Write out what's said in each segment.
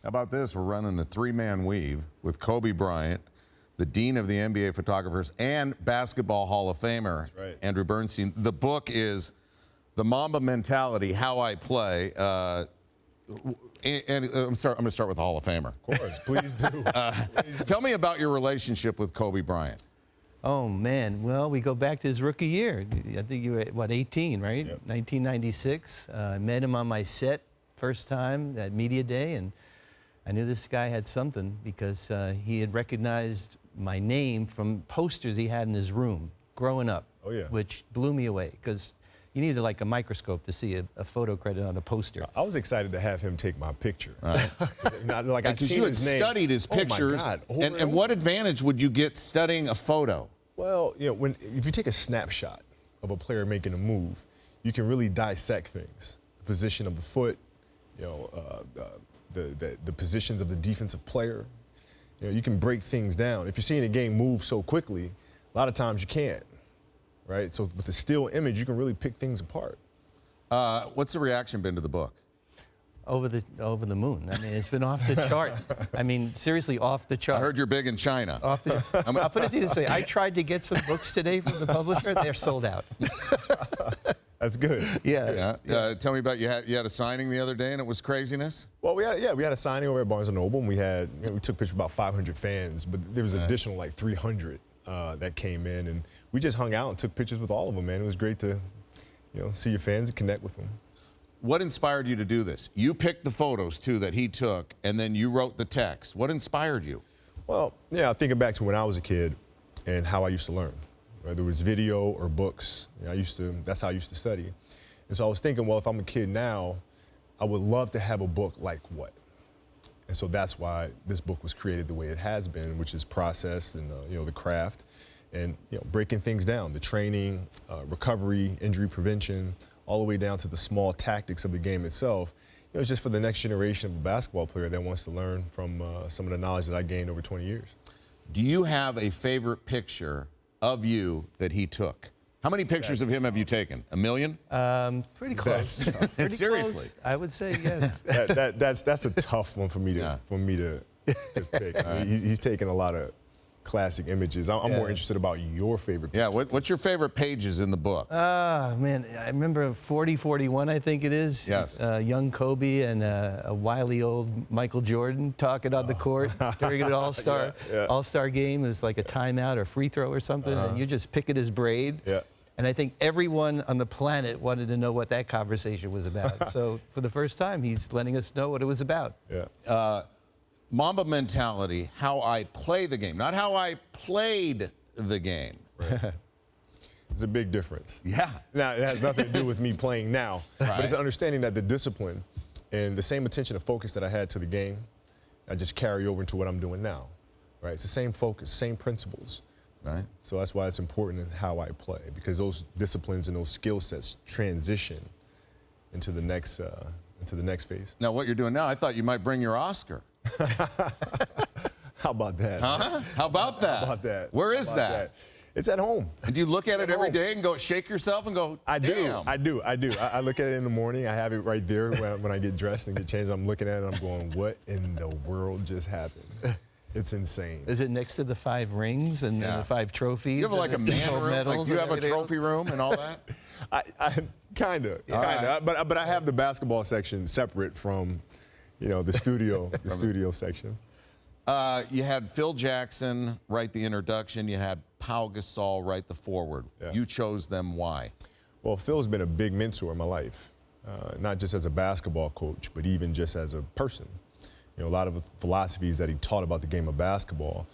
How about this? We're running the three-man weave with Kobe Bryant, the dean of the NBA photographers, and Basketball Hall of Famer, right, Andrew Bernstein. The book is The Mamba Mentality, How I Play. And I'm going to start with the Hall of Famer. Of course, please do. Tell me about your relationship with Kobe Bryant. Oh, man. Well, we go back to his rookie year. I think you were, what, 18, right? Yep. 1996. I met him on my set first time at Media Day, and I knew this guy had something because he had recognized my name from posters he had in his room growing up, Oh, yeah. which blew me away because you needed like a microscope to see a photo credit on a poster. I was excited to have him take my picture. Not like Because you had studied his pictures. Oh, my God. And what advantage would you get studying a photo? Well, you know, if you take a snapshot of a player making a move, you can really dissect things. The position of the foot, you know, the positions of the defensive player. You know, you can break things down. If you're seeing a game move so quickly, a lot of times you can't, right? So with the still image, you can really pick things apart. What's the reaction been to the book? Over the moon. I mean, it's been off the chart. I mean, seriously, off the chart. I heard you're big in China. Off the, I'll put it this way. I tried to get some books today from the publisher. They're sold out. That's good. Yeah. Tell me about you had a signing the other day and it was craziness? Well, we had a signing over at Barnes & Noble, and we took pictures of about 500 fans, but there was an additional like 300 that came in, and we just hung out and took pictures with all of them, man. It was great to, see your fans and connect with them. What inspired you to do this? You picked the photos, too, that he took, and then you wrote the text. What inspired you? Well, yeah, thinking back to when I was a kid and how I used to learn. Whether it was video or books, that's how I used to study. And so I was thinking, well, if I'm a kid now, I would love to have a book like what? And so that's why this book was created the way it has been, which is process and, the craft and, breaking things down, the training, recovery, injury prevention, all the way down to the small tactics of the game itself. It's just for the next generation of a basketball player that wants to learn from some of the knowledge that I gained over 20 years. Do you have a favorite picture of you that he took? How many pictures of him have you taken? A million? Pretty close. Pretty Seriously? Close. I would say yes. That's a tough one for me to pick. I mean, he's taken a lot of classic images. I'm more interested about your favorite picture. Yeah, what's your favorite pages in the book? Man, I remember 40-41, I think it is. Yes. Young Kobe and a wily old Michael Jordan talking on the court during an all-star game. There's like a timeout or free throw or something, and you just pick at his braid. Yeah. And I think everyone on the planet wanted to know what that conversation was about. So for the first time, he's letting us know what it was about. Yeah. Mamba Mentality, How I Play the Game, not how I played the game. Right. It's a big difference. Yeah. Now, it has nothing to do with me playing now, but it's an understanding that the discipline and the same attention and focus that I had to the game, I just carry over into what I'm doing now, right? It's the same focus, same principles. Right. So that's why it's important in how I play, because those disciplines and those skill sets transition into the next phase. Now, what you're doing now, I thought you might bring your Oscar. How about that? Huh? How about that? How about that? Where is that? It's at home. And do you look at it every day and go, shake yourself and go, damn. I do. I look at it in the morning. I have it right there when I get dressed and get changed. I'm looking at it and I'm going, what in the world just happened? It's insane. Is it next to the 5 rings and the 5 trophies? You have like a man room? Like you have a trophy room and all that? I kind of. But I have the basketball section separate from, the studio section. You had Phil Jackson write the introduction. You had Pau Gasol write the foreword. Yeah. You chose them. Why? Well, Phil's been a big mentor in my life, not just as a basketball coach, but even just as a person. A lot of the philosophies that he taught about the game of basketball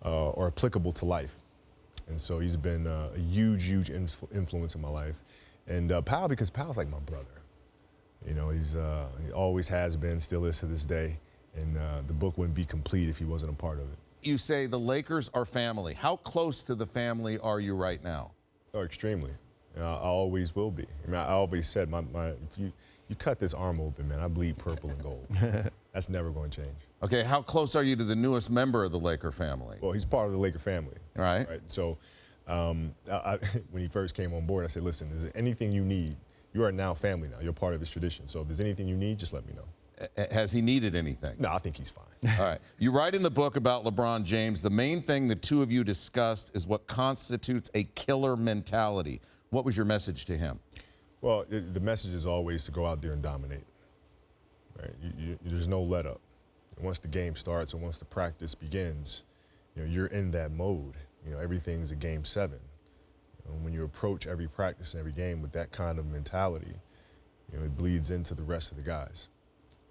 are applicable to life. And so he's been a huge influence in my life. And Pau, because Pau's like my brother. He always has been, still is to this day. And the book wouldn't be complete if he wasn't a part of it. You say the Lakers are family. How close to the family are you right now? Oh, extremely. I always will be. I mean, I always said, if you cut this arm open, man, I bleed purple and gold. That's never going to change. Okay, how close are you to the newest member of the Laker family? Well, he's part of the Laker family. Right. So when he first came on board, I said, listen, is there anything you need? You are now family now. You're part of this tradition. So if there's anything you need, just let me know. Has he needed anything? No, I think he's fine. All right. You write in the book about LeBron James, the main thing the two of you discussed is what constitutes a killer mentality. What was your message to him? Well, the message is always to go out there and dominate. Right? There's no let up. Once the game starts and once the practice begins, you're in that mode. Everything's a game 7. When you approach every practice and every game with that kind of mentality, it bleeds into the rest of the guys.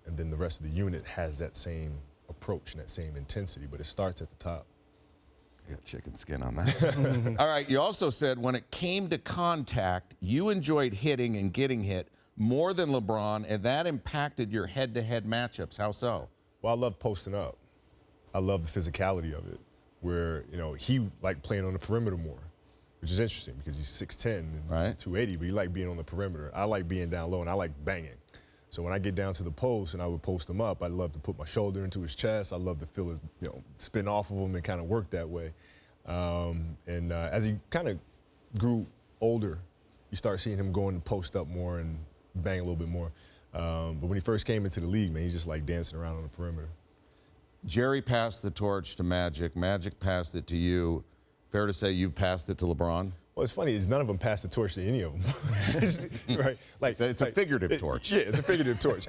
And then the rest of the unit has that same approach and that same intensity, but it starts at the top. You got chicken skin on that. All right, you also said when it came to contact, you enjoyed hitting and getting hit more than LeBron, and that impacted your head-to-head matchups. How so? Well, I love posting up. I love the physicality of it, where, he liked playing on the perimeter more, which is interesting because he's 6'10", and right. 280, but he liked being on the perimeter. I like being down low, and I like banging. So when I get down to the post and I would post him up, I'd love to put my shoulder into his chest. I'd love to feel it, spin off of him and kind of work that way. As he kind of grew older, you start seeing him going to post up more and bang a little bit more. But when he first came into the league, man, he's just like dancing around on the perimeter. Jerry passed the torch to Magic. Magic passed it to you. Fair to say you've passed it to LeBron? Well, it's funny is none of them passed the torch to any of them, right? Like it's a figurative torch. Yeah, it's a figurative torch.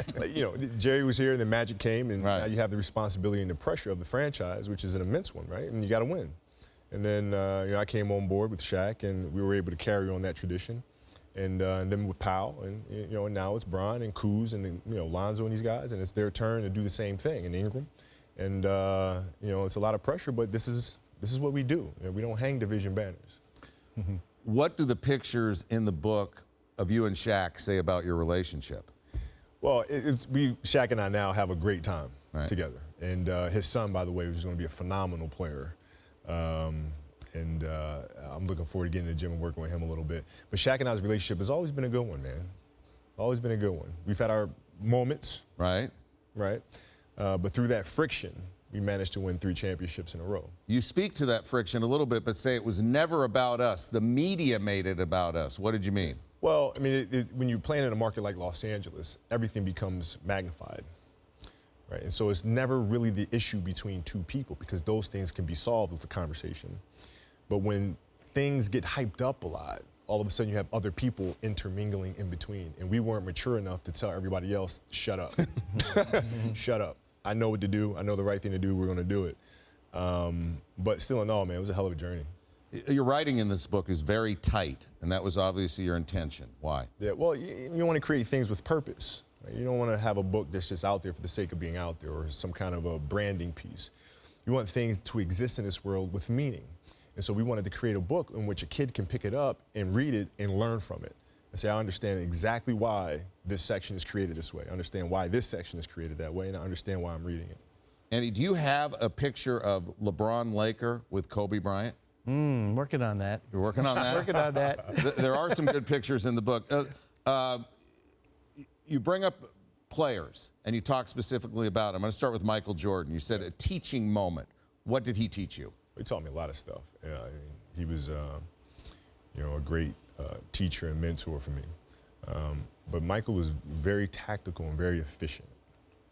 Jerry was here, and then Magic came, and right. now you have the responsibility and the pressure of the franchise, which is an immense one, right? And you got to win. And then I came on board with Shaq, and we were able to carry on that tradition. And then with Powell, and now it's Bron and Kuz and Lonzo and these guys, and it's their turn to do the same thing. And Ingram, and it's a lot of pressure, but this is what we do. We don't hang division banners. Mm-hmm. What do the pictures in the book of you and Shaq say about your relationship? Well, Shaq and I now have a great time together. And his son, by the way, is going to be a phenomenal player. I'm looking forward to getting in the gym and working with him a little bit. But Shaq and I's relationship has always been a good one, man. Always been a good one. We've had our moments. Right. But through that friction, we managed to win 3 championships in a row. You speak to that friction a little bit, but say it was never about us. The media made it about us. What did you mean? Well, I mean, when you're playing in a market like Los Angeles, everything becomes magnified, right? And so it's never really the issue between two people because those things can be solved with a conversation. But when things get hyped up a lot, all of a sudden you have other people intermingling in between. And we weren't mature enough to tell everybody else, shut up. Shut up. I know what to do. I know the right thing to do. We're going to do it. But still in all, man, it was a hell of a journey. Your writing in this book is very tight, and that was obviously your intention. Why? Yeah, well, you want to create things with purpose. Right? You don't want to have a book that's just out there for the sake of being out there or some kind of a branding piece. You want things to exist in this world with meaning. And so we wanted to create a book in which a kid can pick it up and read it and learn from it. And say, I understand exactly why this section is created this way. I understand why this section is created that way, and I understand why I'm reading it. Andy, do you have a picture of LeBron Laker with Kobe Bryant? Working on that. You're working on that? Working on that. There are some good pictures in the book. You bring up players, and you talk specifically about them. I'm going to start with Michael Jordan. You said a teaching moment. What did he teach you? He taught me a lot of stuff. Yeah, I mean, he was, a great teacher and mentor for me. But Michael was very tactical and very efficient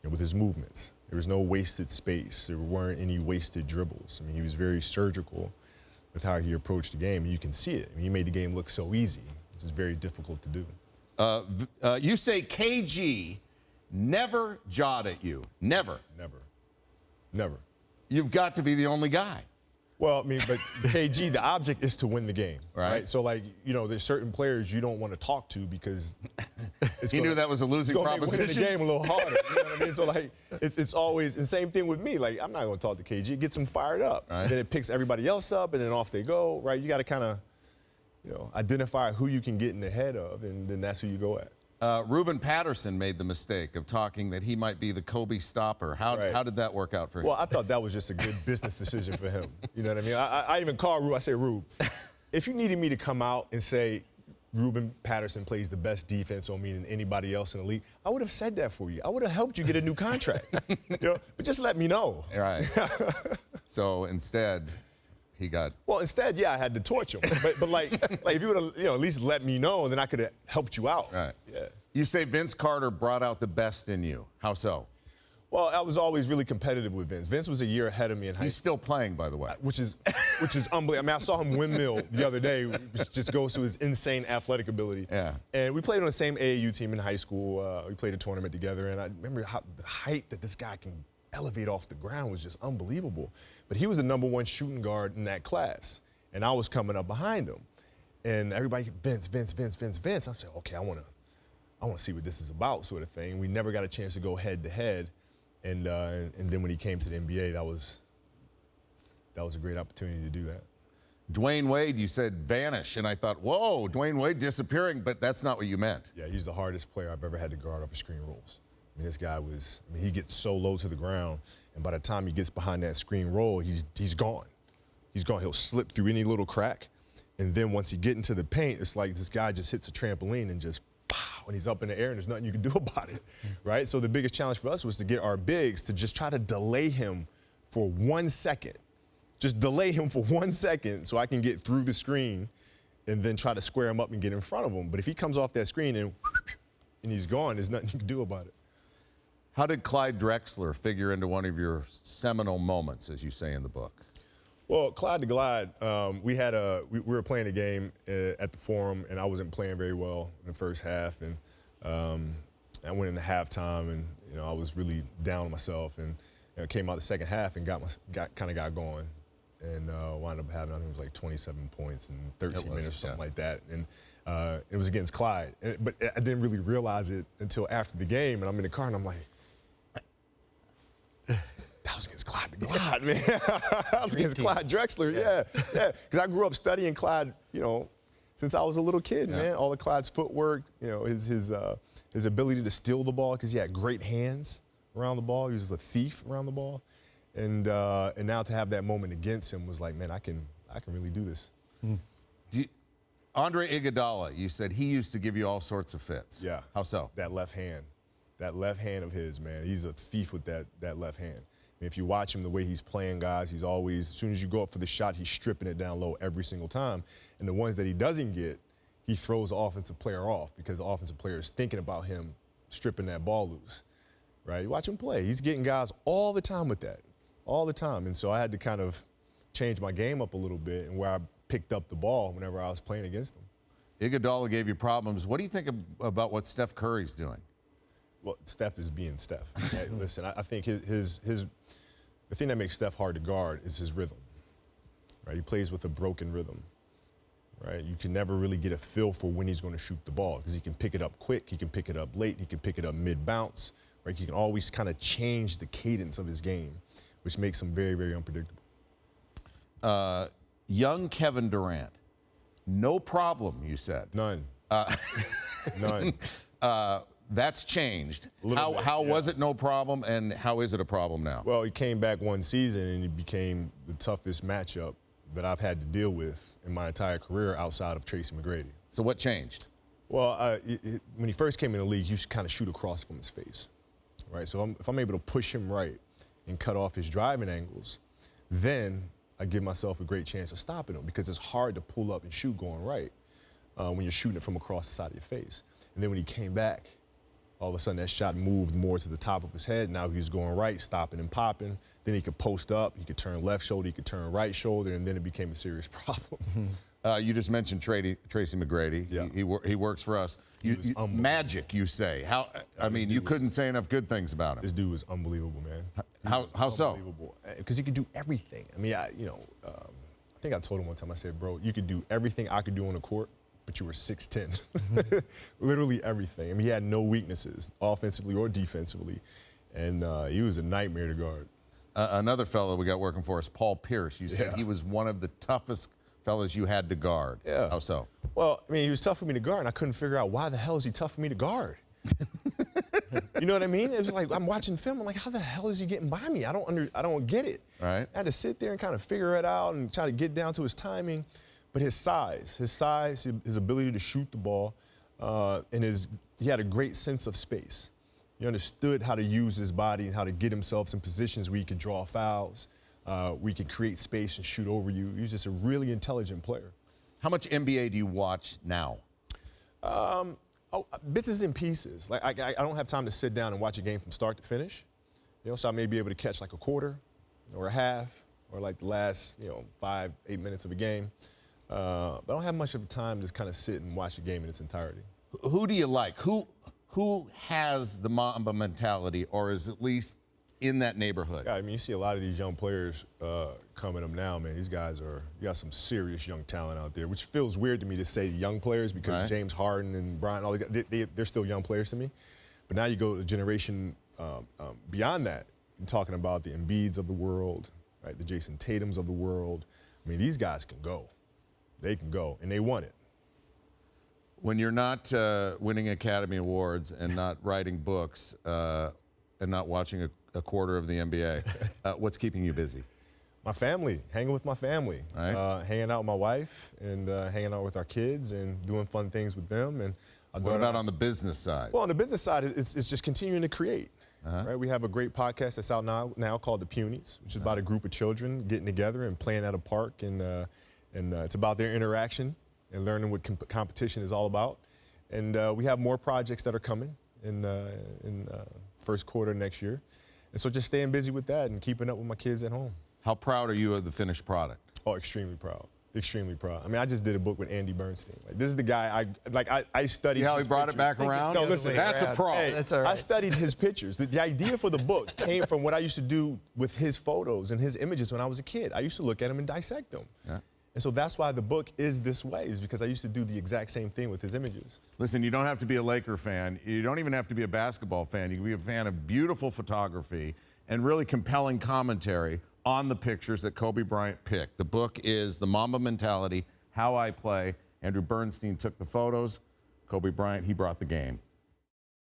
with his movements. There was no wasted space. There weren't any wasted dribbles. I mean, he was very surgical with how he approached the game. And you can see it. I mean, he made the game look so easy. This is very difficult to do. You say KG never jawed at you. Never. Never. You've got to be the only guy. Well, I mean, but KG, the object is to win the game, right? So, like, there's certain players you don't want to talk to because he knew that was a losing proposition. It's going to make winning the game a little harder. You know what I mean? So, like, it's always, and same thing with me. Like, I'm not going to talk to KG. It gets him fired up. Right. Then it picks everybody else up, and then off they go, right? You got to kind of, identify who you can get in the head of, and then that's who you go at. Ruben Patterson made the mistake of talking that he might be the Kobe stopper. How did that work out for him? Well, I thought that was just a good business decision for him. You know what I mean? I even called Rube. I said, Rube, if you needed me to come out and say Ruben Patterson plays the best defense on me than anybody else in the league, I would have said that for you. I would have helped you get a new contract. But just let me know. Right. So instead, he got... Well, instead, yeah, I had to torch him. But like if you would have, at least let me know, then I could have helped you out. Right. Yeah. You say Vince Carter brought out the best in you. How so? Well, I was always really competitive with Vince. Vince was a year ahead of me in high He's school. still playing, by the way. Which is unbelievable. I mean, I saw him windmill the other day, which just goes to his insane athletic ability. Yeah. And we played on the same AAU team in high school. We played a tournament together, and I remember how the height that this guy can elevate off the ground was just unbelievable. But he was the #1 shooting guard in that class, and I was coming up behind him. And everybody, Vince. I'm saying, okay, I want to see what this is about, sort of thing. We never got a chance to go head to head. And then when he came to the NBA, that was a great opportunity to do that. Dwayne Wade, you said vanish, and I thought, whoa, Dwayne Wade disappearing, but that's not what you meant. Yeah, he's the hardest player I've ever had to guard off of screen rolls. I mean, this guy he gets so low to the ground, and by the time he gets behind that screen roll, he's gone. He's gone. He'll slip through any little crack, and then once he get into the paint, it's like this guy just hits a trampoline and just and he's up in the air, and there's nothing you can do about it, right? So the biggest challenge for us was to get our bigs to just try to delay him for 1 second. Just delay him for 1 second so I can get through the screen and then try to square him up and get in front of him. But if he comes off that screen and he's gone, there's nothing you can do about it. How did Clyde Drexler figure into one of your seminal moments, as you say in the book? Well, Clyde the Glide, we were playing a game at the Forum, and I wasn't playing very well in the first half, and I went into halftime, and I was really down on myself, and came out the second half and got going, and wound up having, I think it was like 27 points in 13 minutes or something like that, and it was against Clyde, but I didn't really realize it until after the game, and I'm in the car, and I'm like, that was against Clyde the Glide, man. That was against Clyde Drexler, yeah. Because I grew up studying Clyde, since I was a little kid, man. All of Clyde's footwork, his ability to steal the ball, because he had great hands around the ball. He was a thief around the ball, and now to have that moment against him was like, man, I can really do this. Andre Iguodala, you said he used to give you all sorts of fits. Yeah. How so? That left hand of his, man. He's a thief with that left hand. If you watch him, the way he's playing, guys, he's always, as soon as you go up for the shot, he's stripping it down low every single time. And the ones that he doesn't get, he throws the offensive player off because the offensive player is thinking about him stripping that ball loose, right? You watch him play. He's getting guys all the time with that, all the time. And so I had to kind of change my game up a little bit and where I picked up the ball whenever I was playing against him. Iguodala gave you problems. What do you think about what Steph Curry's doing? Well, Steph is being Steph. Right? Listen, I think the thing that makes Steph hard to guard is his rhythm, right? He plays with a broken rhythm, right? You can never really get a feel for when he's going to shoot the ball because he can pick it up quick, he can pick it up late, he can pick it up mid-bounce, right? He can always kind of change the cadence of his game, which makes him very, very unpredictable. Young Kevin Durant, no problem, you said. None. None. That's changed. How was it no problem, and how is it a problem now? Well, he came back one season, and it became the toughest matchup that I've had to deal with in my entire career outside of Tracy McGrady. So what changed? Well, when he first came in the league, he used to kind of shoot across from his face, right? So if I'm able to push him right and cut off his driving angles, then I give myself a great chance of stopping him because it's hard to pull up and shoot going right when you're shooting it from across the side of your face. And then when he came back, all of a sudden that shot moved more to the top of his head. Now he was going right, stopping and popping. Then he could post up, he could turn left shoulder, he could turn right shoulder, and then it became a serious problem. You just mentioned Tracy McGrady. Yeah. He works for us. Magic, you say. I mean, you couldn't say enough good things about him. This dude was unbelievable, man. How so? Unbelievable. Because he could do everything. I mean, I think I told him one time, I said, bro, you could do everything I could do on the court, but you were 6'10". Literally everything. I mean, he had no weaknesses, offensively or defensively. And he was a nightmare to guard. Another fellow we got working for us, Paul Pierce. You said he was one of the toughest fellas you had to guard. Yeah. How so? Well, I mean, he was tough for me to guard, and I couldn't figure out why the hell is he tough for me to guard. You know what I mean? It was like I'm watching film. I'm like, how the hell is he getting by me? I don't get it. Right. I had to sit there and kind of figure it out and try to get down to his timing. But his size, his ability to shoot the ball, and he had a great sense of space. He understood how to use his body and how to get himself in positions where he could draw fouls, where he could create space and shoot over you. He was just a really intelligent player. How much NBA do you watch now? Oh, bits and pieces. Like I don't have time to sit down and watch a game from start to finish. So I may be able to catch like a quarter or a half or like the last 5-8 minutes of a game. But I don't have much of time to just kind of sit and watch a game in its entirety. Who do you like? Who has the Mamba mentality, or is at least in that neighborhood? Yeah, I mean, you see a lot of these young players coming up now, man. These guys you got some serious young talent out there, which feels weird to me to say young players because right. James Harden and Bryant, all they're still young players to me. But now you go to a generation beyond that, you're talking about the Embiids of the world, right? The Jason Tatums of the world. I mean, these guys can go. They can go, and they want it. When you're not winning Academy Awards and not writing books and not watching a quarter of the NBA, what's keeping you busy? My family, hanging with my family, right. Hanging out with my wife and hanging out with our kids and doing fun things with them. And what about on the business side? Well, on the business side, it's just continuing to create. Right? We have a great podcast that's out now called The Punies, which is about a group of children getting together and playing at a park, and it's about their interaction and learning what competition is all about. And we have more projects that are coming in first quarter next year. And so just staying busy with that and keeping up with my kids at home. How proud are you of the finished product? Oh, extremely proud. Extremely proud. I mean, I just did a book with Andy Bernstein. Like, this is the guy I studied. See how his he brought pictures. it back around? No, listen, that's a pro. Hey, That's all right. I studied his pictures. The idea for the book came from what I used to do with his photos and his images when I was a kid. I used to look at them and dissect them. Yeah. And so that's why the book is this way, is because I used to do the exact same thing with his images. Listen, you don't have to be a Laker fan. You don't even have to be a basketball fan. You can be a fan of beautiful photography and really compelling commentary on the pictures that Kobe Bryant picked. The book is The Mamba Mentality, How I Play. Andrew Bernstein took the photos. Kobe Bryant, he brought the game.